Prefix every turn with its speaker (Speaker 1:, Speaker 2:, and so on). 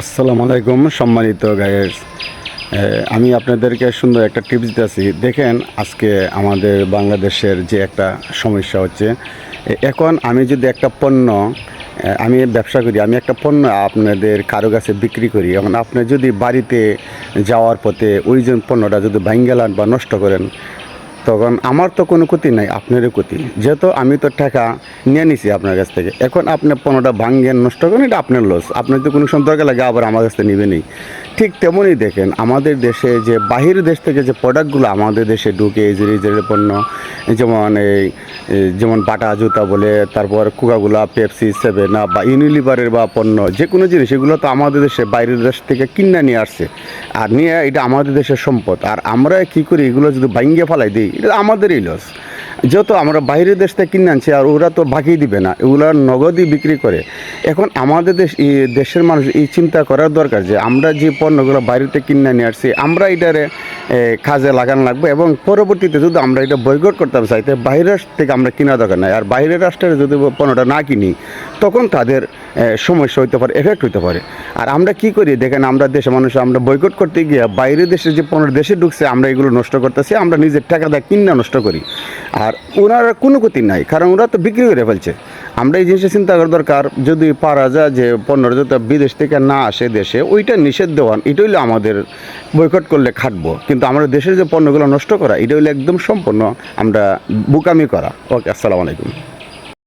Speaker 1: আসসালামু আলাইকুম সম্মানিত গাইস। আমি আপনাদেরকে সুন্দর একটা টিপস দিতেছি। দেখেন, আজকে আমাদের বাংলাদেশের যে একটা সমস্যা হচ্ছে, এখন আমি যদি একটা পণ্য আমি ব্যবসা করি, আমি একটা পণ্য আপনাদের কারো কাছে বিক্রি করি, এখন আপনি যদি বাড়িতে যাওয়ার পথে ওই যে পণ্যটা যদি ভাঙ্গেলান বা নষ্ট করেন, তখন আমার তো কোনো ক্ষতি নাই, আপনারও ক্ষতি। যেহেতু আমি তো টাকা নিয়ে নিছি আপনার কাছ থেকে, এখন আপনি পণ্যটা ভাঙ্গেন নষ্ট করেন, এটা আপনার লস। আপনার তো কোনো সময় দরকার লাগে আবার আমার কাছ থেকে নেবেনই। ঠিক তেমনই দেখেন, আমাদের দেশে যে বাহিরের দেশ থেকে যে প্রোডাক্টগুলো আমাদের দেশে ঢুকে, এই যে পণ্য, যেমন যেমন বাটা জুতা বলে, তারপর কোকাকোলা, পেপসি, সেভেন আপ বা ইউনিলিভারের বা পণ্য, যে কোনো জিনিস এগুলো তো আমাদের দেশে বাইরের দেশ থেকে কিনে নিয়ে আসছে, আর নিয়ে এটা আমাদের দেশের সম্পদ। আর আমরা কী করি, এগুলো যদি ভাঙ্গে ফেলাই দিই, এটা আমাদেরই লস। যেহেতু আমরা বাইরের দেশ থেকে কিনে আনছি, আর ওরা তো বাকি দিবে না, এগুলো নগদই বিক্রি করে। এখন আমাদের দেশের মানুষ এই চিন্তা করার দরকার যে আমরা যে পণ্যগুলো বাইরেতে কিনে নিয়ে আসছি, আমরা এটারে কাজে লাগানো লাগবে, এবং পরবর্তীতে যদি আমরা এটা বয়কট করতে চাইতে বাইরের থেকে আমরা কেনা দরকার নাই। আর বাইরের রাষ্ট্রের যদি পণ্যটা না কিনি, তখন তাদের সমস্যা হইতে পারে, এফেক্ট হইতে পারে। আর আমরা কি করি দেখেন, আমরা দেশের মানুষ আমরা বয়কট করতে গিয়ে বাইরের দেশে যে পণ্য দেশে ঢুকছে, আমরা এগুলো নষ্ট করতেছি, আমরা নিজের টাকা দিয়ে কিনা নষ্ট করি। আর ওনারা কোনো ক্ষতি নাই, কারণ ওরা তো বিক্রি করে ফেলছে। আমরা এই জিনিসটা চিন্তা করা দরকার, যদি পারা যায় যে পণ্যটা যাতে বিদেশ থেকে না আসে দেশে, ওইটা নিষেধ দেওয়ান, এটা হইলে আমাদের বয়কট করলে খাটবো। কিন্তু আমরা দেশের যে পণ্যগুলো নষ্ট করা, এটা হইলে একদম সম্পূর্ণ আমরা বোকামি করা। ওকে, আসসালামু আলাইকুম।